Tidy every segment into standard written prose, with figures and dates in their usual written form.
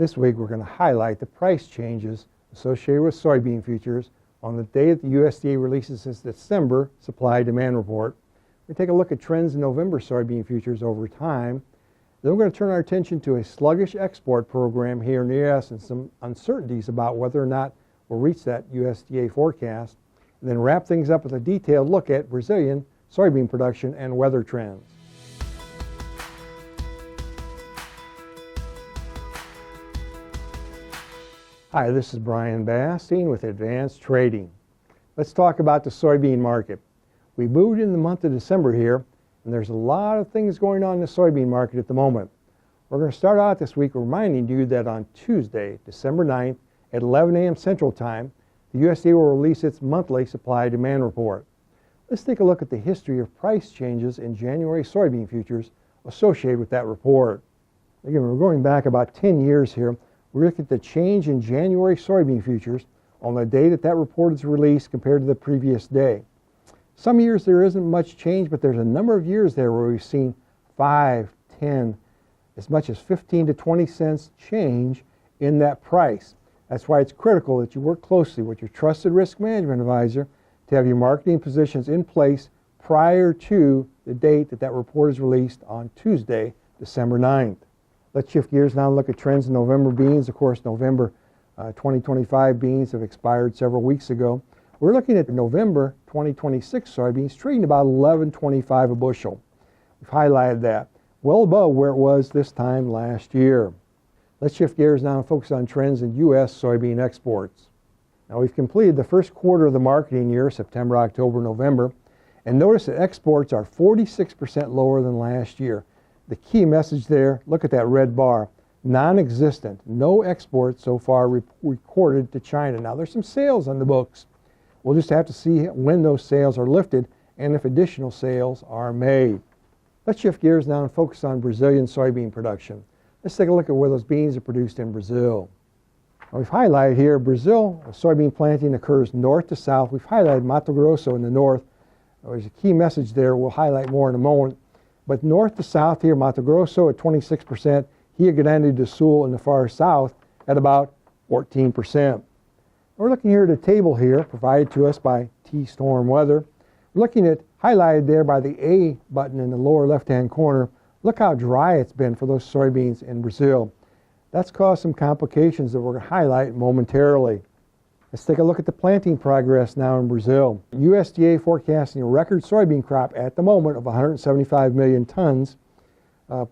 This week we're going to highlight the price changes associated with soybean futures on the day that the USDA releases its December supply-demand report. We take a look at trends in November soybean futures over time. Then we're going to turn our attention to a sluggish export program here in the U.S. and some uncertainties about whether or not we'll reach that USDA forecast. And then wrap things up with a detailed look at Brazilian soybean production and weather trends. Hi, this is Brian Basting with Advanced Trading. Let's talk about the soybean market. We moved in the month of December here, and there's a lot of things going on in the soybean market at the moment. We're going to start out this week reminding you that on Tuesday, December 9th at 11 a.m. Central Time, the USDA will release its monthly supply-demand report. Let's take a look at the history of price changes in January soybean futures associated with that report. Again, we're going back about 10 years here. We look at the change in January soybean futures on the day that that report is released compared to the previous day. Some years there isn't much change, but there's a number of years there where we've seen 5, 10, as much as 15 to 20 cents change in that price. That's why it's critical that you work closely with your trusted risk management advisor to have your marketing positions in place prior to the date that that report is released on Tuesday, December 9th. Let's shift gears now and look at trends in November beans. Of course, November 2025 beans have expired several weeks ago. We're looking at November 2026 soybeans trading about $11.25 a bushel. We've highlighted that, well above where it was this time last year. Let's shift gears now and focus on trends in U.S. soybean exports. Now, we've completed the first quarter of the marketing year, September, October, November, and notice that exports are 46% lower than last year. The key message there, look at that red bar, non-existent, no exports so far recorded to China. Now, there's some sales on the books. We'll just have to see when those sales are lifted and if additional sales are made. Let's shift gears now and focus on Brazilian soybean production. Let's take a look at where those beans are produced in Brazil. Now, we've highlighted here, Brazil soybean planting occurs north to south. We've highlighted Mato Grosso in the north. There's a key message there we'll highlight more in a moment. But north to south here, Mato Grosso at 26%, Rio Grande do Sul in the far south at about 14%. We're looking here at a table here provided to us by T-Storm Weather. We're looking at, highlighted there by the A button in the lower left-hand corner, look how dry it's been for those soybeans in Brazil. That's caused some complications that we're going to highlight momentarily. Let's take a look at the planting progress now in Brazil. USDA forecasting a record soybean crop at the moment of 175 million tons.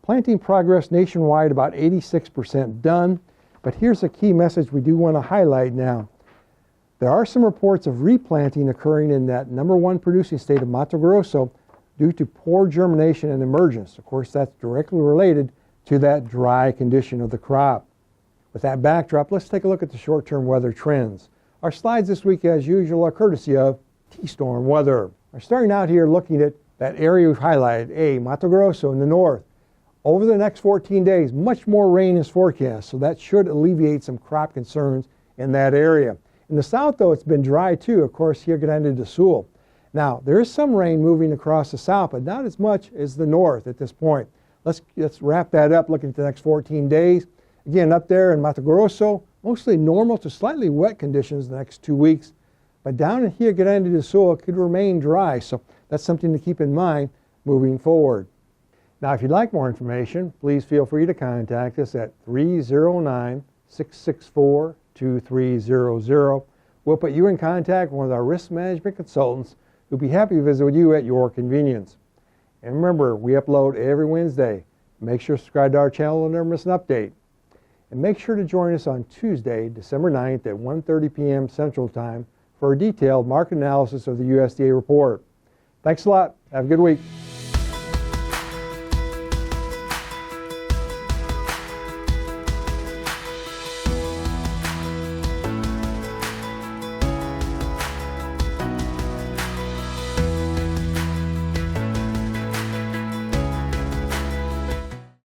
Planting progress nationwide about 86% done. But here's a key message we do want to highlight now. There are some reports of replanting occurring in that #1 producing state of Mato Grosso due to poor germination and emergence. Of course, that's directly related to that dry condition of the crop. With that backdrop, let's take a look at the short-term weather trends. Our slides this week, as usual, are courtesy of T-Storm Weather. We're starting out here looking at that area we've highlighted, Mato Grosso in the north. Over the next 14 days, much more rain is forecast, so that should alleviate some crop concerns in that area. In the south, though, it's been dry too, of course, Rio Grande do Sul. Now, there is some rain moving across the south, but not as much as the north at this point. Let's wrap that up, looking at the next 14 days. Again, up there in Mato Grosso, mostly normal to slightly wet conditions the next 2 weeks. But down in Rio Grande do Sul, it could remain dry, so that's something to keep in mind moving forward. Now, if you'd like more information, please feel free to contact us at 309-664-2300. We'll put you in contact with one of our risk management consultants who'll be happy to visit with you at your convenience. And remember, we upload every Wednesday. Make sure to subscribe to our channel to never miss an update. And make sure to join us on Tuesday, December 9th at 1:30 p.m. Central Time for a detailed market analysis of the USDA report. Thanks a lot. Have a good week.